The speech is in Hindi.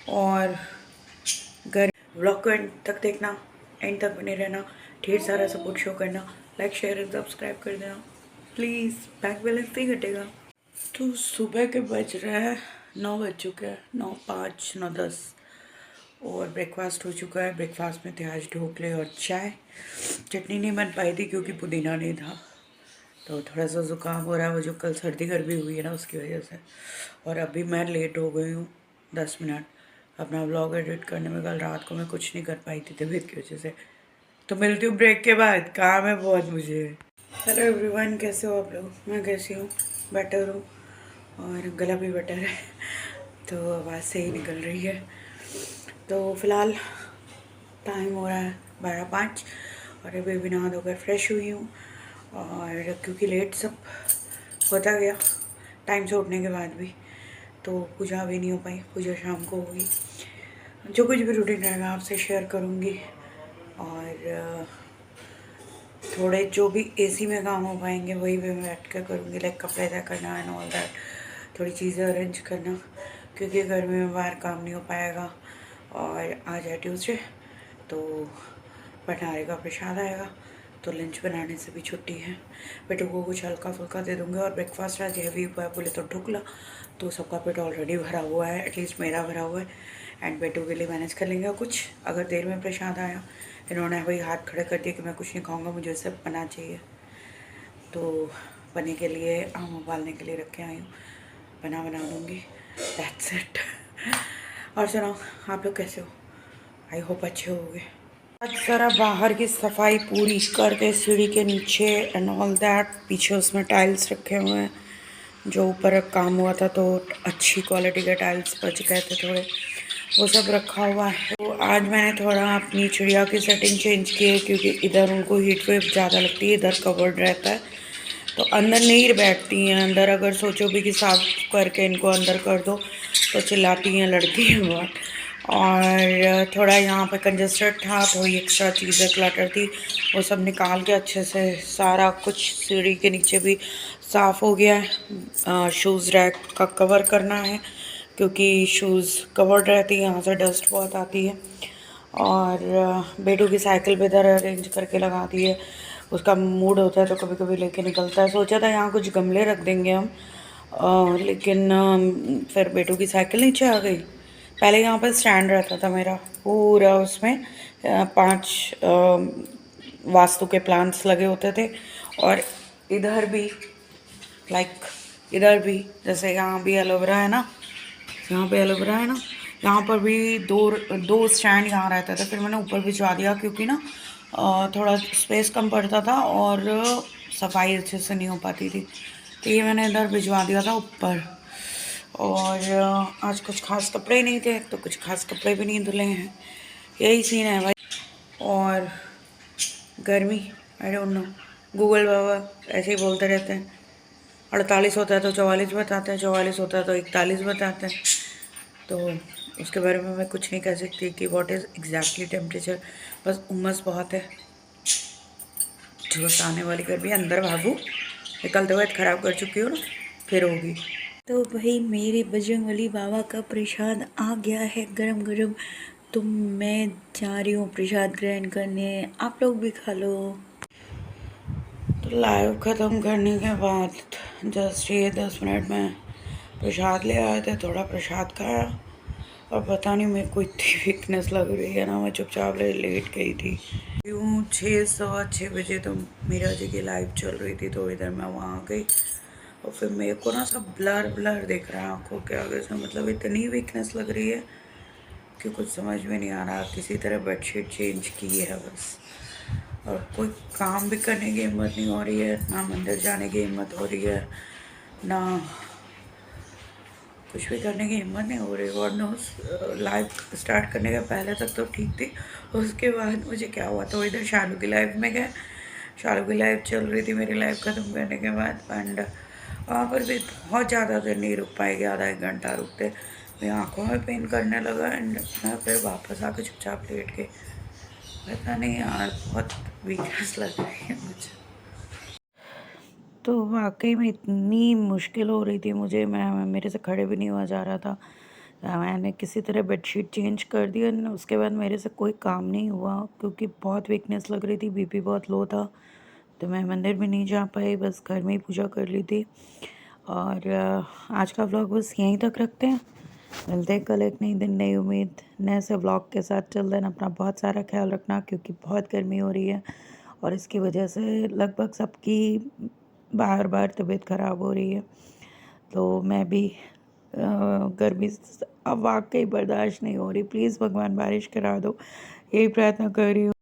और घर व्लॉग को एंड तक देखना, एंड तक बने रहना, ढेर सारा सपोर्ट शो करना, लाइक शेयर एंड सब्सक्राइब कर देना प्लीज़। बैंक बैलेंस नहीं घटेगा। तो सुबह के बज रहे हैं 9 बज चुके हैं, 9:05, 9:10 और ब्रेकफास्ट हो चुका है। ब्रेकफास्ट में थे आज ढोकले और चाय। चटनी नहीं बन पाई थी क्योंकि पुदीना नहीं था, तो थोड़ा सा ज़ुकाम हो रहा है, वो जो कल सर्दी गर्मी हुई है ना उसकी वजह से। और अभी मैं लेट हो गई हूँ 10 मिनट अपना व्लॉग एडिट करने में। कल रात को मैं कुछ नहीं कर पाई थी तबीयत की वजह से। तो मिलती हूँ ब्रेक के बाद, काम है बहुत मुझे। हेलो एवरीवन, कैसे हो आप लोग? मैं कैसी हूँ? बेटर हूँ और गला भी बेटर है तो आवाज़ सही निकल रही है। तो फिलहाल टाइम हो रहा है 12:05 और अभी भी नहा धोकर फ्रेश हुई हूँ। और क्योंकि लेट सब होता गया टाइम से उठने के बाद भी, तो पूजा भी नहीं हो पाई। पूजा शाम को होगी। जो कुछ भी रूटीन रहेगा आपसे शेयर करूँगी। और थोड़े जो भी एसी में काम हो पाएंगे वही भी मैं बैठ कर करूँगी, लाइक कपड़े तय करना एंड ऑल दैट, थोड़ी चीज़ें अरेंज करना, क्योंकि गर्मी में बाहर काम नहीं हो पाएगा। और आज है ट्यूसडे, तो भंडारे का प्रसाद आएगा, तो लंच बनाने से भी छुट्टी है। बेटों को कुछ हल्का फुल्का दे दूँगी। और ब्रेकफास्ट आज हैवी हुआ है, बोले तो ढुकला, तो सबका पेट ऑलरेडी भरा हुआ है, एटलीस्ट मेरा भरा हुआ है। एंड बेटों के लिए मैनेज कर लेंगे कुछ, अगर देर में प्रसाद आया। इन्होंने वही हाथ खड़े कर दिए कि मैं कुछ नहीं खाऊंगा, मुझे सब बना चाहिए। तो बने के लिए आम उबालने के लिए रख के आई हूँ, बना दूँगी, दैट्स इट। और सुनाओ आप लोग कैसे हो? आई होप अच्छे होगे। आज सारा बाहर की सफाई पूरी करके सीढ़ी के नीचे एंड ऑल दैट, पीछे उसमें टाइल्स रखे हुए हैं जो ऊपर काम हुआ था, तो अच्छी क्वालिटी के टाइल्स बच गए थे थोड़े, वो सब रखा हुआ है। तो आज मैंने थोड़ा अपनी चिड़िया की सेटिंग चेंज की है, क्योंकि इधर उनको हीट वेव ज़्यादा लगती है, इधर कवर्ड रहता है तो अंदर नहीं बैठती हैं। अंदर अगर सोचो भी कि साफ करके इनको अंदर कर दो तो चिल्लाती हैं, लड़ती हैं बहुत। और थोड़ा यहाँ पे कंजस्टेड था, थोड़ी एक्स्ट्रा चीज़ें क्लटर थी, वो सब निकाल के अच्छे से सारा कुछ सीढ़ी के नीचे भी साफ़ हो गया है। शूज़ रैक का कवर करना है, क्योंकि शूज़ कवर्ड रहती है, यहाँ से डस्ट बहुत आती है। और बेटू की साइकिल भी इधर अरेंज करके लगा दी है। उसका मूड होता है तो कभी कभी लेके निकलता है। सोचा था यहाँ कुछ गमले रख देंगे हम, लेकिन फिर बेटू की साइकिल नीचे आ गई। पहले यहाँ पर स्टैंड रहता था मेरा पूरा, उसमें 5 वास्तु के प्लांट्स लगे होते थे। और इधर भी लाइक इधर भी, जैसे यहाँ भी एलोवेरा है ना, यहाँ पे एलोवेरा है ना, यहाँ पर भी दो स्टैंड यहाँ रहते थे। फिर मैंने ऊपर भिजवा दिया, क्योंकि ना थोड़ा स्पेस कम पड़ता था और सफाई अच्छे से नहीं हो पाती थी, तो ये मैंने इधर भिजवा दिया था ऊपर। और आज कुछ खास कपड़े नहीं थे, तो कुछ खास कपड़े भी नहीं धुले हैं, यही सीन है भाई। और गर्मी, आई डोंट नो, गूगल बाबा ऐसे ही बोलते रहते हैं। 48 होता है तो 44 बताते हैं, 44 होता है तो 41 बताते हैं। तो उसके बारे में मैं कुछ नहीं कह सकती कि व्हाट इज़ एग्जैक्टली टेम्परेचर। बस उमस बहुत है, बस आने वाली गर्मी। अंदर भागू, निकलते हुए ख़राब कर चुकी हो ना, फिर होगी। तो भाई मेरे बजरंगबली बाबा का प्रसाद आ गया है गरम गरम, तो मैं जा रही हूँ प्रसाद ग्रहण करने, आप लोग भी खा लो। तो लाइव ख़त्म करने के बाद जस्ट ये 10 मिनट में प्रसाद ले आए थे, थोड़ा प्रसाद खाया। और पता नहीं मेरे को इतनी वीकनेस लग रही है ना, मैं चुपचाप लेट गई थी। यूँ 6-6:15 बजे तो मीरा जी की लाइव चल रही थी, तो इधर मैं वहाँ आ गई। और फिर मेरे को ना सब ब्लर ब्लर दिख रहा है आँखों के आगे से, मतलब इतनी वीकनेस लग रही है कि कुछ समझ में नहीं आ रहा। किसी तरह बेडशीट चेंज की है बस, और कोई काम भी करने की हिम्मत नहीं हो रही है, ना मंदिर जाने की हिम्मत हो रही है, ना कुछ भी करने की हिम्मत नहीं हो रही। और नो, लाइव स्टार्ट करने के पहले तक तो ठीक थी, उसके बाद मुझे क्या हुआ, तो इधर शालू की लाइव में गए। शालू की लाइव चल रही थी मेरी लाइव ख़त्म करने के बाद, एंड वहाँ पर भी बहुत ज़्यादा देर नहीं रुक पाएगी, आधा 1 घंटा रुकते मेरी आँखों में पेन करने लगा। एंड मैं फिर वापस आके चुपचाप लेट गई। पता नहीं यार, बहुत वीकनेस लग रही है मुझे। तो वाकई में इतनी मुश्किल हो रही थी मुझे, मैं मेरे से खड़े भी नहीं हुआ जा रहा था। मैंने किसी तरह बेडशीट चेंज कर दी और उसके बाद मेरे से कोई काम नहीं हुआ क्योंकि बहुत वीकनेस लग रही थी, बीपी बहुत लो था। तो मैं मंदिर भी नहीं जा पाई, बस घर में ही पूजा कर ली थी। और आज का व्लॉग बस यहीं तक रखते हैं। मिलते हैं कल एक नई दिन, नई उम्मीद, नए से व्लॉग के साथ। चल देना अपना बहुत सारा ख्याल रखना क्योंकि बहुत गर्मी हो रही है और इसकी वजह से लगभग सबकी बार बार तबीयत ख़राब हो रही है। तो मैं भी गर्मी अब वाकई बर्दाश्त नहीं हो रही। प्लीज़ भगवान बारिश करा दो, यही प्रार्थना कर रही हूँ।